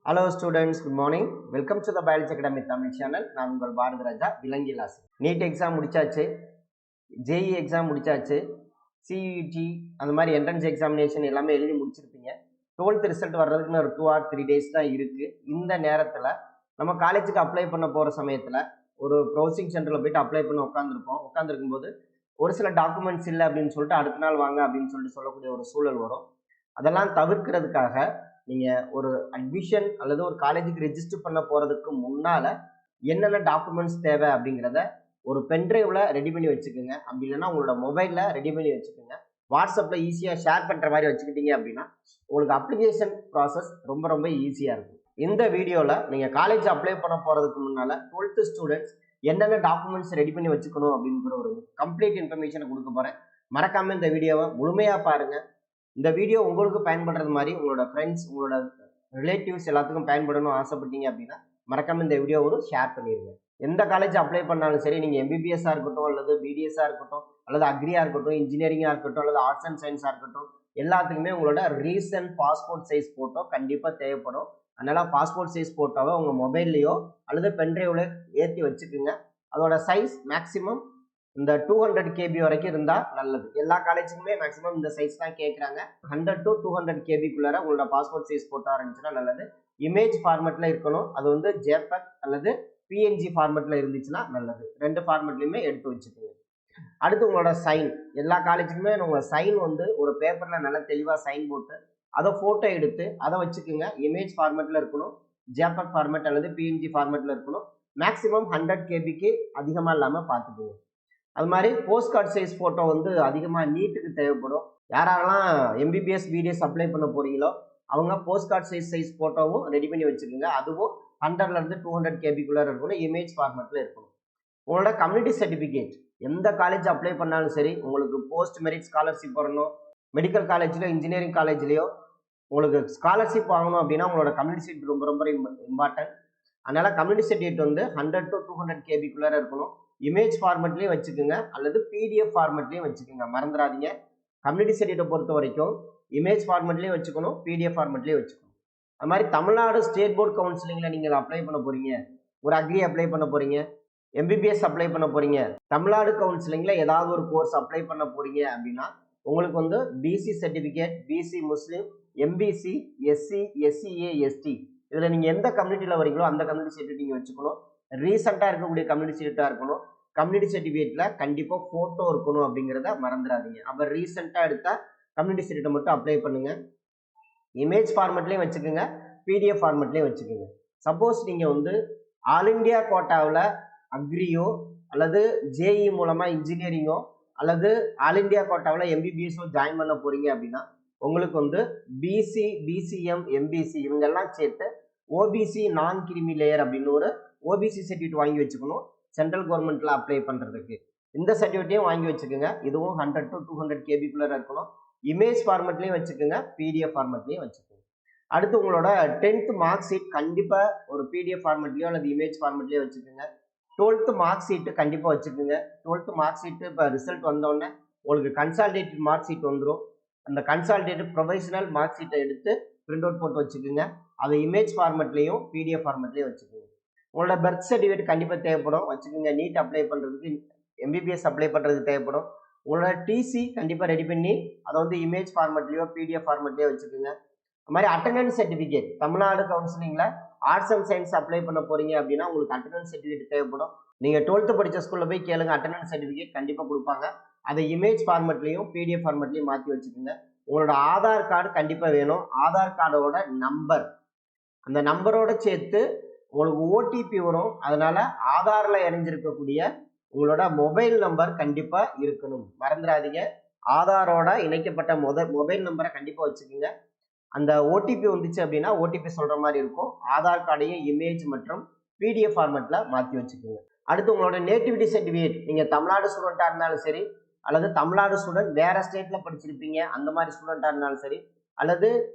Hello students, good morning. Welcome to the Biology Academy Tamil channel. நான் உங்கள் பாரதி ராஜா விலங்கியல் ஆசிரியர். நீட் எக்ஸாம் முடிச்சாச்சு, ஜேஇ எக்ஸாம் முடிச்சாச்சு, சியூடி அந்த மாதிரி என்ட்ரன்ஸ் எக்ஸாமினேஷன் எல்லாமே எழுதி முடிச்சிருப்பீங்க. 12th ரிசல்ட் வர்றதுக்கு ஒரு 2 or 3 days தான் இருக்கு. இந்த நேரத்தில் நம்ம காலேஜுக்கு அப்ளை பண்ண போகிற சமயத்தில் ஒரு ப்ரௌசிங் சென்டரில் போயிட்டு அப்ளை பண்ண உட்காந்துருக்கும் போது ஒரு சில டாக்குமெண்ட்ஸ் இல்லை அப்படின்னு சொல்லிட்டு அடுத்த நாள் வாங்க அப்படின்னு சொல்லிட்டு சொல்லக்கூடிய ஒரு சூழல் வரும். அதெல்லாம் தவிர்க்கிறதுக்காக நீங்கள் ஒரு அட்மிஷன் அல்லது ஒரு காலேஜுக்கு ரெஜிஸ்டர் பண்ண போகிறதுக்கு முன்னால் என்னென்ன டாக்குமெண்ட்ஸ் தேவை அப்படிங்கிறத ஒரு பென்ட்ரைவில் ரெடி பண்ணி வச்சுக்கோங்க. அப்படி இல்லைன்னா உங்களோட மொபைலில் ரெடி பண்ணி வச்சுக்கோங்க. வாட்ஸ்அப்பில் ஈஸியாக ஷேர் பண்ணுற மாதிரி வச்சுக்கிட்டீங்க அப்படின்னா உங்களுக்கு அப்ளிகேஷன் ப்ராசஸ் ரொம்ப ரொம்ப ஈஸியாக இருக்கும். இந்த வீடியோவில் நீங்கள் காலேஜ் அப்ளை பண்ண போகிறதுக்கு முன்னால் 12th ஸ்டூடெண்ட்ஸ் என்னென்ன டாக்குமெண்ட்ஸ் ரெடி பண்ணி வச்சுக்கணும் அப்படிங்கிற ஒரு கம்ப்ளீட் இன்ஃபர்மேஷனை கொடுக்க போகிறேன். மறக்காமல் இந்த வீடியோவை முழுமையாக பாருங்கள். இந்த வீடியோ உங்களுக்கு பயன்படுறது மாதிரி உங்களோட ஃப்ரெண்ட்ஸ், உங்களோட ரிலேட்டிவ்ஸ் எல்லாத்துக்கும் பயன்படணும் ஆசைப்பட்டீங்க அப்படின்னா மறக்காம இந்த வீடியோ ஒரு ஷேர் பண்ணிடுங்க. எந்த காலேஜ் அப்ளை பண்ணாலும் சரி, நீங்கள் எம்பிபிஎஸ்ஸாக இருக்கட்டும், அல்லது பிடிஎஸ்ஸாக இருக்கட்டும், அல்லது அக்ரியாக இருக்கட்டும், இன்ஜினியரிங்காக இருக்கட்டும், அல்லது ஆர்ட்ஸ் அண்ட் சயின்ஸாக இருக்கட்டும், எல்லாத்துக்குமே உங்களோட ரீசன்ட் பாஸ்போர்ட் சைஸ் ஃபோட்டோ கண்டிப்பாக தேவைப்படும். அதனால் பாஸ்போர்ட் சைஸ் ஃபோட்டோவை உங்கள் மொபைல்லையோ அல்லது பென்ட்ரைவ்ல ஏற்றி வச்சுக்கோங்க. அதோட சைஸ் மேக்ஸிமம் இந்த 200 KB வரைக்கும் இருந்தால் நல்லது. எல்லா காலேஜுக்குமே மேக்ஸிமம் இந்த சைஸ் தான் கேட்குறாங்க. 100 to 200 KBக்குள்ளார உங்களோட பாஸ்போர்ட் சைஸ் ஃபோட்டோ இருந்துச்சுன்னா நல்லது. இமேஜ் ஃபார்மெட்டில் இருக்கணும். அது வந்து ஜேபக் அல்லது பிஎன்ஜி ஃபார்மெட்டில் இருந்துச்சுன்னா நல்லது. 2 ஃபார்மெட்லையுமே எடுத்து வச்சுக்கோங்க. அடுத்து உங்களோட சைன். எல்லா காலேஜுக்குமே உங்கள் சைன் வந்து ஒரு பேப்பரில் நல்லா தெளிவாக சைன் போட்டு அதை ஃபோட்டோ எடுத்து அதை வச்சுக்கோங்க. இமேஜ் ஃபார்மெட்டில் இருக்கணும், ஜேபக் ஃபார்மெட் அல்லது பிஎன்ஜி ஃபார்மெட்டில் இருக்கணும். மேக்ஸிமம் 100 KBக்கு அதிகமாக இல்லாமல் பார்த்துக்கோங்க. அது மாதிரி போஸ்ட் கார்டு சைஸ் ஃபோட்டோ வந்து அதிகமாக நீட்டுக்கு தேவைப்படும். யாரெல்லாம் எம்பிபிஎஸ் பிடிஎஸ் அப்ளை பண்ண போகிறீங்களோ அவங்க போஸ்ட் கார்டு சைஸ் ஃபோட்டோவும் ரெடி பண்ணி வச்சுக்கோங்க. அதுவும் 100 to 200 KBக்குள்ளே இருக்கணும். இமேஜ் ஃபார்மெட்டில் இருக்கணும். உங்களோட கம்யூனிட்டி சர்டிஃபிகேட் எந்த காலேஜ் அப்ளை பண்ணாலும் சரி, உங்களுக்கு போஸ்ட் மெரிட் ஸ்காலர்ஷிப் வரணும், மெடிக்கல் காலேஜ்லையோ இன்ஜினியரிங் காலேஜ்லையோ உங்களுக்கு ஸ்காலர்ஷிப் வாங்கணும் அப்படின்னா உங்களோட கம்யூனிட்டி சர்டிஃபிகேட் ரொம்ப ரொம்ப இம்பார்ட்டன்ட். அதனால் கம்யூனிட்டி சர்டிஃபிகேட் வந்து 100 to 200 KBக்குள்ளே இருக்கணும். இமேஜ் ஃபார்மெட்லேயும் வச்சுக்கோங்க அல்லது பிடிஎஃப் ஃபார்மெட்லேயும் வச்சுக்கோங்க. மறந்துடாதீங்க. கம்யூனிட்டி சர்டிஃபிகேட்டை பொறுத்த வரைக்கும் இமேஜ் ஃபார்மெட்லேயும் வச்சுக்கணும், பிடிஎஃப் ஃபார்மெட்லேயும் வச்சுக்கணும். அது மாதிரி தமிழ்நாடு ஸ்டேட் போர்ட் கவுன்சிலிங்கில் நீங்கள் அப்ளை பண்ண போகிறீங்க, ஒரு அக்ரி அப்ளை பண்ண போகிறீங்க, எம்பிபிஎஸ் அப்ளை பண்ண போகிறீங்க, தமிழ்நாடு கவுன்சிலிங்கில் ஏதாவது ஒரு கோர்ஸ் அப்ளை பண்ண போகிறீங்க அப்படின்னா உங்களுக்கு வந்து பிசி சர்டிஃபிகேட், பிசி முஸ்லீம், எம்பிசி, எஸ்சி, எஸ்சிஏ, எஸ்டி இதில் நீங்கள் எந்த கம்யூனிட்டியில் வரீங்களோ அந்த கம்யூனிட்டி சர்டிஃபிகேட் நீங்கள் வச்சுக்கணும். ரீசெண்டாக இருக்கக்கூடிய கம்யூனிட்டி சர்டிஃபிகேட்டாக இருக்கணும். கம்யூனிட்டி சர்டிஃபிகேட்டில் கண்டிப்பாக ஃபோட்டோ இருக்கணும் அப்படிங்கிறத மறந்துடாதீங்க. அப்போ ரீசெண்டாக எடுத்தால் கம்யூனிட்டி சர்டிஃபிகேட்டை மட்டும் அப்ளை பண்ணுங்கள். இமேஜ் ஃபார்மெட்லேயும் வச்சுக்கோங்க, பிடிஎஃப் ஃபார்மெட்லேயும் வச்சுக்கோங்க. சப்போஸ் நீங்கள் வந்து ஆல் இண்டியா கோட்டாவில் அக்ரியோ அல்லது ஜேஇ மூலமாக இன்ஜினியரிங்கோ அல்லது ஆல் இண்டியா கோட்டாவில் எம்பிபிஎஸோ ஜாயின் பண்ண போகிறீங்க அப்படின்னா உங்களுக்கு வந்து பிசி, பிசிஎம், எம்பிசி இவங்கெல்லாம் சேர்த்து ஓபிசி நான் கிரிமி லேயர் அப்படின்னு ஒரு ஓபிசி சர்டிஃபிகேட் வாங்கி வச்சுக்கணும். சென்ட்ரல் கவர்மெண்ட்டில் அப்ளை பண்ணுறதுக்கு இந்த சர்டிஃபிகேட்டையும் வாங்கி வச்சுக்கோங்க. இதுவும் 100 to 200 KBக்குள்ளே இருக்கணும். இமேஜ் ஃபார்மெட்லேயும் வச்சுக்கோங்க, பிடிஎஃப் ஃபார்மெட்லேயும் வச்சுக்கோங்க. அடுத்து உங்களோட 10th மார்க் ஷீட் கண்டிப்பாக ஒரு பிடிஎஃப் ஃபார்மெட்லேயோ அல்லது இமேஜ் ஃபார்மெட்லேயோ வச்சுக்கோங்க. 12th மார்க் ஷீட்டு கண்டிப்பாக வச்சுக்கோங்க. 12th மார்க் ஷீட்டு இப்போ ரிசல்ட் வந்தோடனே உங்களுக்கு கன்சாலிடேட்டட் மார்க் ஷீட் வந்துடும். அந்த கன்சாலிடேட்டட் ப்ரொஃபஷனல் மார்க் ஷீட்டை எடுத்து பிரிண்ட் அவுட் போட்டு வச்சுக்கோங்க. அதை இமேஜ் ஃபார்மெட்லேயும் பிடிஎஃப் ஃபார்மெட்லேயும் வச்சுக்கோங்க. உங்களோட பர்த் சர்டிஃபிகேட் கண்டிப்பாக தேவைப்படும், வச்சுக்கோங்க. நீட் அப்ளை பண்ணுறதுக்கு, எம்பிபிஎஸ் அப்ளை பண்ணுறதுக்கு தேவைப்படும். உங்களோட டிசி கண்டிப்பாக ரெடி பண்ணி அதை வந்து இமேஜ் ஃபார்மெட்லேயோ பிடிஎஃப் ஃபார்மெட்லேயோ வச்சுக்கோங்க. அது மாதிரி அட்டண்டன்ஸ் சர்டிஃபிகேட், தமிழ்நாடு கவுன்சிலிங்கில் ஆர்ட்ஸ் அண்ட் சயின்ஸ் அப்ளை பண்ண போகிறீங்க அப்படின்னா உங்களுக்கு அட்டண்டன்ஸ் சர்டிஃபிகேட் தேவைப்படும். நீங்கள் 12th படித்த ஸ்கூலில் போய் கேளுங்க, அட்டண்டன்ஸ் சர்டிஃபிகேட் கண்டிப்பாக கொடுப்பாங்க. அதை இமேஜ் ஃபார்மெட்லேயும் பிடிஎஃப் ஃபார்மெட்லேயும் மாற்றி வச்சுக்கோங்க. உங்களோட ஆதார் கார்டு கண்டிப்பாக வேணும். ஆதார் கார்டோட நம்பர், அந்த நம்பரோட சேர்த்து உங்களுக்கு ஓடிபி வரும். அதனால ஆதாரில் இணைஞ்சிருக்கக்கூடிய உங்களோட மொபைல் நம்பர் கண்டிப்பாக இருக்கணும், மறந்துடாதீங்க. ஆதாரோட இணைக்கப்பட்ட மொபைல் நம்பரை கண்டிப்பாக வச்சுக்கோங்க. அந்த ஓடிபி வந்துச்சு அப்படின்னா ஓடிபி சொல்கிற மாதிரி இருக்கும். ஆதார் கார்டையும் இமேஜ் மற்றும் பிடிஎஃப் ஃபார்மெட்டில் மாற்றி வச்சுக்கோங்க. அடுத்து உங்களோட நேட்டிவிட்டி சர்டிஃபிகேட், நீங்கள் தமிழ்நாடு ஸ்டூடெண்ட்டாக இருந்தாலும் சரி, அல்லது தமிழ்நாடு ஸ்டூடெண்ட் வேறு ஸ்டேட்டில் படிச்சிருப்பீங்க அந்த மாதிரி ஸ்டூடெண்ட்டாக இருந்தாலும் சரி, அல்லது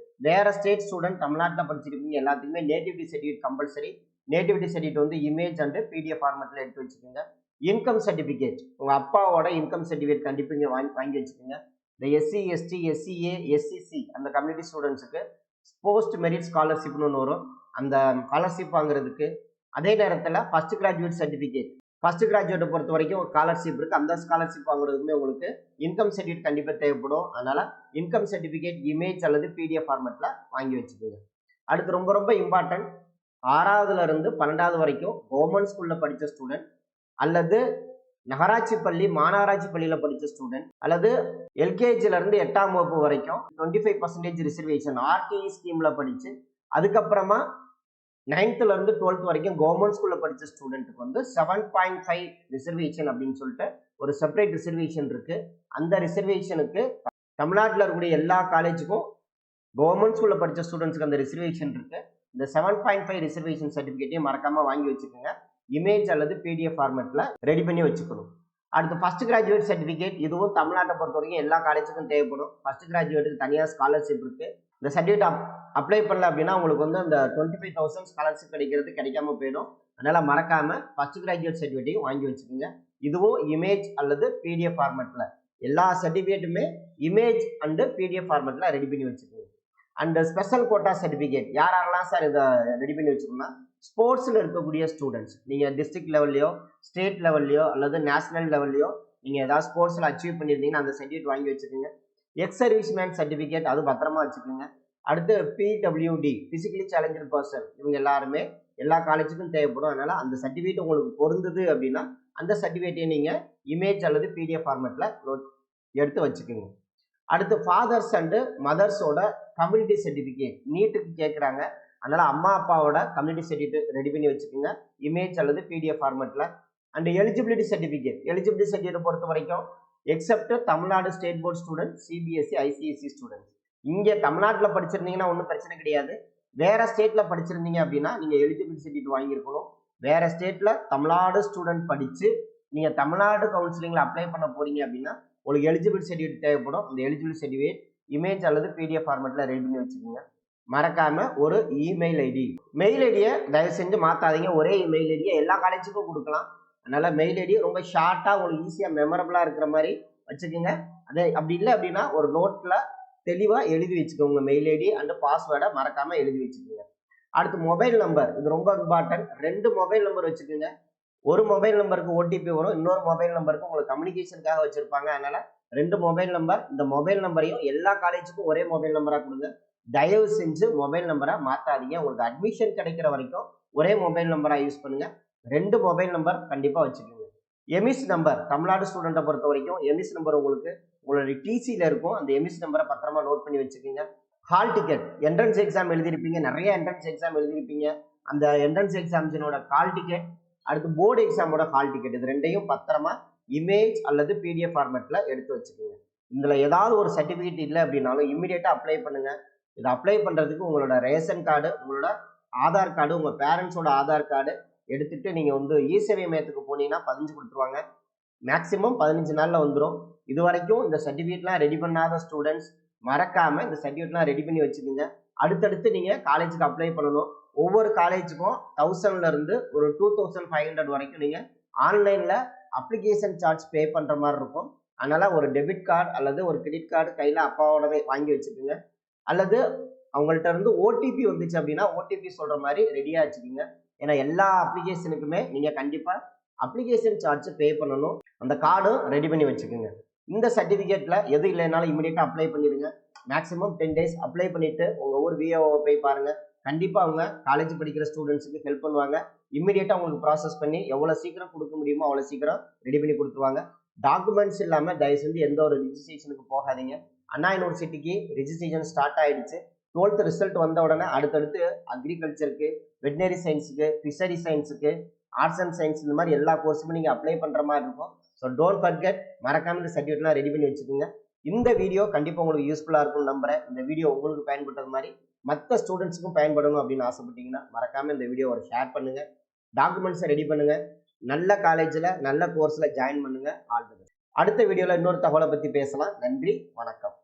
வேறு ஸ்டேட் ஸ்டூடெண்ட் தமிழ்நாட்டில் படிச்சிருப்பீங்க, எல்லாத்துக்குமே nativity certificate compulsory. Nativity certificate வந்து இமேஜ் அண்ட் பிடிஎஃப் ஃபார்மெட்டில் எடுத்து வச்சுக்கோங்க. இன்கம் சர்டிஃபிகேட், உங்கள் அப்பாவோட இன்கம் சர்டிஃபிகேட் கண்டிப்பாக இங்கே வாங்கி வச்சுக்கோங்க. இந்த எஸ்சி, எஸ்டி, எஸ்சிஏ, எஸ்சிசி அந்த கம்யூனிட்டி ஸ்டூடெண்ட்ஸுக்கு போஸ்ட் மெரிட் ஸ்காலர்ஷிப்னு ஒன்று வரும். அந்த ஸ்காலர்ஷிப் வாங்குறதுக்கு. அதே நேரத்தில் ஃபர்ஸ்ட் கிராஜுவேட் சர்டிஃபிகேட், ஃபர்ஸ்ட் கிராஜுவேட்டை பொறுத்த வரைக்கும் ஒரு ஸ்காலர்ஷிப் இருக்குது. அந்த ஸ்காலர்ஷிப் வாங்குறதுக்குமே உங்களுக்கு இன்கம் சர்டிஃபிகேட் கண்டிப்பாக தேவைப்படும். அதனால் இன்கம் சர்டிஃபிகேட் இமேஜ் அல்லது பிடிஎஃப் ஃபார்மேட்டில் வாங்கி வச்சுக்கோங்க. அடுத்து ரொம்ப ரொம்ப இம்பார்ட்டன்ட், 6ஆவதுல இருந்து 12வது வரைக்கும் கவர்மெண்ட் ஸ்கூலில் படித்த ஸ்டூடெண்ட் அல்லது நகராட்சி பள்ளி மாநகராட்சி பள்ளியில் படித்த ஸ்டூடெண்ட் அல்லது எல்கேஜில இருந்து 8ஆம் வகுப்பு வரைக்கும் 25% ரிசர்வேஷன் ஆர்டிஇ ஸ்கீமில் படித்து அதுக்கப்புறமா 9th இருந்து 12th வரைக்கும் கவர்மெண்ட் ஸ்கூலில் படித்த ஸ்டூடெண்ட்டுக்கு வந்து 7.5 ரிசர்வேஷன் அப்படின்னு சொல்லிட்டு ஒரு செப்பரேட் ரிசர்வேஷன் இருக்கு. அந்த ரிசர்வேஷனுக்கு தமிழ்நாட்டில் இருக்கக்கூடிய எல்லா காலேஜுக்கும் கவர்மெண்ட் ஸ்கூலில் படித்த ஸ்டூடெண்ட்ஸ்க்கு அந்த ரிசர்வேஷன் இருக்கு. இந்த 7.5 ரிசர்வேஷன் சர்டிஃபிகேட்டையும் மறக்காம வாங்கி வச்சுக்கோங்க. இமேஜ் அல்லது பிடிஎஃப் ஃபார்மேட்டில் ரெடி பண்ணி வச்சுக்கணும். அடுத்து ஃபர்ஸ்ட் கிராஜுவேட் சர்டிஃபிகேட், இதுவும் தமிழ்நாட்டை பொறுத்த வரைக்கும் எல்லா காலேஜுக்கும் தேவைப்படும். ஃபர்ஸ்ட் கிராஜுவேட்டுக்கு தனியாக ஸ்காலர்ஷிப் இருக்கு. இந்த சர்டிஃபிகேட் அப்ளை பண்ணல அப்படின்னா உங்களுக்கு வந்து அந்த 25,000 ஸ்காலர்ஷிப் கிடைக்காம போயிடும். அதனால மறக்காம ஃபர்ஸ்ட் கிராஜுவேட் சர்டிஃபிகேட்டையும் வாங்கி வச்சுக்கோங்க. இதுவும் இமேஜ் அல்லது பிடிஎஃப் ஃபார்மேட்டில், எல்லா சர்டிஃபிகேட்டுமே இமேஜ் அண்டு பிடிஎஃப் ஃபார்மேட்டில் ரெடி பண்ணி வச்சுக்கோங்க. அண்ட் ஸ்பெஷல் கோட்டா சர்டிஃபிகேட் யாரெல்லாம் சார் இதை ரெடி பண்ணி வச்சுக்கணும்னா, ஸ்போர்ட்ஸில் இருக்கக்கூடிய ஸ்டூடெண்ட்ஸ், நீங்கள் டிஸ்ட்ரிக்ட் லெவல்லையோ ஸ்டேட் லெவல்லையோ அல்லது நேஷனல் லெவல்லையோ நீங்கள் ஏதாவது ஸ்போர்ட்ஸில் அச்சீவ் பண்ணியிருந்தீங்கன்னா அந்த சர்டிஃபிகேட் வாங்கி வச்சுக்கோங்க. எக்ஸ் சர்வீஸ்மேன் சர்டிஃபிகேட் அது பத்திரமா வச்சுக்கோங்க. அடுத்து பிடபிள்யூடி பிசிக்கலி சேலஞ்சர் பர்சன், இவங்க எல்லாருமே எல்லா காலேஜுக்கும் தேவைப்படும். அதனால அந்த சர்டிஃபிகேட் உங்களுக்கு பொருந்தது அப்படின்னா அந்த சர்டிஃபிகேட்டை நீங்கள் இமேஜ் அல்லது பிடிஎஃப் ஃபார்மேட்டில் எடுத்து வச்சுக்கோங்க. அடுத்து ஃபாதர்ஸ் அண்டு மதர்ஸோட கம்யூனிட்டி சர்டிஃபிகேட் நீட்டுக்கு கேட்குறாங்க. அதனால் அம்மா அப்பாவோட கம்யூனிட்டி சர்டிஃபிகேட் ரெடி பண்ணி வச்சுக்கோங்க இமேஜ் அல்லது பிடிஎஃப் ஃபார்மேட்டில். அண்ட் எலிஜிபிலிட்டி சர்டிஃபிகேட் பொறுத்த வரைக்கும் except Tamil Nadu state board student, CBSE, ICSE students, இங்கே தமிழ்நாட்டில் படிச்சிருந்தீங்கன்னா ஒன்றும் பிரச்சனை கிடையாது. வேற ஸ்டேட்டில் படிச்சிருந்தீங்க அப்படின்னா நீங்கள் எலிஜிபிலிட்டி சர்டிஃபிகேட் வாங்கியிருக்கணும். வேற ஸ்டேட்டில் தமிழ்நாடு ஸ்டூடெண்ட் படித்து நீங்கள் தமிழ்நாடு கவுன்சிலிங்கில் அப்ளை பண்ண போறீங்க அப்படின்னா உங்களுக்கு எலிஜிபிலிட்டி சர்டிஃபிகேட் தேவைப்படும். அந்த எலிஜிபிலிட்டி சர்டிஃபிகேட் இமேஜ் அல்லது பிடிஎஃப் ஃபார்மேட்டில் ரெடி பண்ணி வச்சுக்கோங்க. மறக்காம ஒரு இமெயில் ஐடி, மெயில் ஐடியை தயவு செஞ்சு மாற்றாதீங்க. ஒரே இமெயில் ஐடியை எல்லா காலேஜுக்கும் கொடுக்கலாம். அதனால மெயில் ஐடி ரொம்ப ஷார்ட்டாக உங்களுக்கு ஈஸியாக மெமரபிளாக இருக்கிற மாதிரி வச்சுக்கோங்க. அதே அப்படி இல்லை அப்படின்னா ஒரு நோட்டில் தெளிவாக எழுதி வச்சுக்கோங்க. மெயில் ஐடி அண்ட் பாஸ்வேர்டை மறக்காம எழுதி வச்சுக்கோங்க. அடுத்து மொபைல் நம்பர், இது ரொம்ப இம்பார்ட்டன்ட். 2 மொபைல் நம்பர் வச்சுக்கோங்க. ஒரு மொபைல் நம்பருக்கு ஓடிபி வரும், இன்னொரு மொபைல் நம்பருக்கு உங்களுக்கு கம்யூனிகேஷனுக்காக வச்சிருப்பாங்க. அதனால 2 மொபைல் நம்பர், இந்த மொபைல் நம்பரையும் எல்லா காலேஜுக்கும் ஒரே மொபைல் நம்பராக கொடுங்க. தயவு செஞ்சு மொபைல் நம்பரை மாற்றாதீங்க. உங்களுக்கு அட்மிஷன் கிடைக்கிற வரைக்கும் ஒரே மொபைல் நம்பராக யூஸ் பண்ணுங்க. 2 மொபைல் நம்பர் கண்டிப்பாக வச்சுக்கோங்க. எமிஸ் நம்பர், தமிழ்நாடு ஸ்டூடெண்ட்டை பொறுத்த வரைக்கும் எமிஸ் நம்பர் உங்களுடைய டிசியில் இருக்கும். அந்த எமிஸ் நம்பரை பத்திரமா நோட் பண்ணி வச்சுக்கோங்க. ஹால் டிக்கெட், என்ட்ரன்ஸ் எக்ஸாம் எழுதிருப்பீங்க, நிறைய என்ட்ரன்ஸ் எக்ஸாம் எழுதிருப்பீங்க. அந்த என்ட்ரன்ஸ் எக்ஸாம்ஸினோட ஹால் டிக்கெட், அடுத்து போர்டு எக்ஸாமோட ஹால் டிக்கெட், இது 2ஐயும் பத்திரமா இமேஜ் அல்லது பிடிஎஃப் ஃபார்மேட்டில் எடுத்து வச்சுக்கோங்க. இதில் ஏதாவது ஒரு சர்டிஃபிகேட் இல்லை அப்படின்னாலும் இமீடியட்டாக அப்ளை பண்ணுங்க. இதை அப்ளை பண்ணுறதுக்கு உங்களோட ரேஷன் கார்டு, உங்களோட ஆதார் கார்டு, உங்கள் பேரண்ட்ஸோட ஆதார் கார்டு எடுத்துகிட்டு நீங்கள் வந்து இ-சேவை மையத்துக்கு போனீங்கன்னா 15 கொடுத்துருவாங்க. மேக்ஸிமம் 15 நாளில் வந்துடும். இது வரைக்கும் இந்த சர்டிஃபிகேட்லாம் ரெடி பண்ணாத ஸ்டூடெண்ட்ஸ் மறக்காமல் இந்த சர்டிஃபிகேட்லாம் ரெடி பண்ணி வச்சுக்கோங்க. அடுத்தடுத்து நீங்கள் காலேஜுக்கு அப்ளை பண்ணணும். ஒவ்வொரு காலேஜுக்கும் 1000 இருந்து ஒரு 2500 வரைக்கும் நீங்கள் ஆன்லைனில் அப்ளிகேஷன் சார்ஜ் பே பண்ணுற மாதிரி இருக்கும். அதனால் ஒரு டெபிட் கார்டு அல்லது ஒரு கிரெடிட் கார்டு கையில் அப்பாவோடவே வாங்கி வச்சுக்கோங்க. அல்லது அவங்கள்ட்ட இருந்து ஓடிபி வந்துச்சு அப்படின்னா ஓடிபி சொல்கிற மாதிரி ரெடியாக வச்சுக்கோங்க. ஏன்னா எல்லா அப்ளிகேஷனுக்குமே நீங்கள் கண்டிப்பாக அப்ளிகேஷன் சார்ஜ் பே பண்ணணும். அந்த கார்டும் ரெடி பண்ணி வச்சுக்கோங்க. இந்த சர்டிஃபிகேட்டில் எது இல்லைனாலும் இமீடியட்டாக அப்ளை பண்ணிடுங்க. மேக்ஸிமம் 10 days அப்ளை பண்ணிவிட்டு உங்கள் ஊர் விஏஓவை போய் பாருங்கள். கண்டிப்பாக அவங்க காலேஜ் படிக்கிற ஸ்டூடெண்ட்ஸுக்கு ஹெல்ப் பண்ணுவாங்க. இமீடியட்டாக உங்களுக்கு ப்ராசஸ் பண்ணி எவ்வளோ சீக்கிரம் கொடுக்க முடியுமோ அவ்வளோ சீக்கிரம் ரெடி பண்ணி கொடுத்துருவாங்க. டாக்குமெண்ட்ஸ் இல்லாமல் தயவு செஞ்சு எந்த ஒரு ரிஜிஸ்ட்ரேஷனுக்கு போகாதீங்க. அண்ணா யூனிவர்சிட்டிக்கு ரிஜிஸ்ட்ரேஷன் ஸ்டார்ட் ஆகிடுச்சு. 12th ரிசல்ட் வந்த உடனே அடுத்தடுத்து அக்ரிகல்ச்சருக்கு, வெட்டினரி சயின்ஸுக்கு, ஃபிஷரி சயின்ஸுக்கு, ஆர்ட்ஸ் அண்ட் சயின்ஸ், இந்த மாதிரி எல்லா கோர்ஸுமே நீங்கள் அப்ளை பண்ணுற மாதிரி இருக்கும். ஸோ டோன்ட் ஃபர்கெட், மறக்காம இந்த சர்டிஃபிகேட்லாம் ரெடி பண்ணி வச்சுக்கோங்க. இந்த வீடியோ கண்டிப்பாக உங்களுக்கு யூஸ்ஃபுல்லாக இருக்கும்னு நம்புறேன். இந்த வீடியோ உங்களுக்கு பயன்பட்டது மாதிரி மற்ற ஸ்டூடெண்ட்ஸுக்கும் பயன்படணும் அப்படின்னு ஆசைப்பட்டீங்கன்னா மறக்காம இந்த வீடியோ ஒரு ஷேர் பண்ணுங்க. டாக்குமெண்ட்ஸை ரெடி பண்ணுங்க. நல்ல காலேஜில் நல்ல கோர்ஸில் ஜாயின் பண்ணுங்க. All the best. அடுத்த வீடியோவில் இன்னொரு தகவலை பற்றி பேசலாம். நன்றி, வணக்கம்.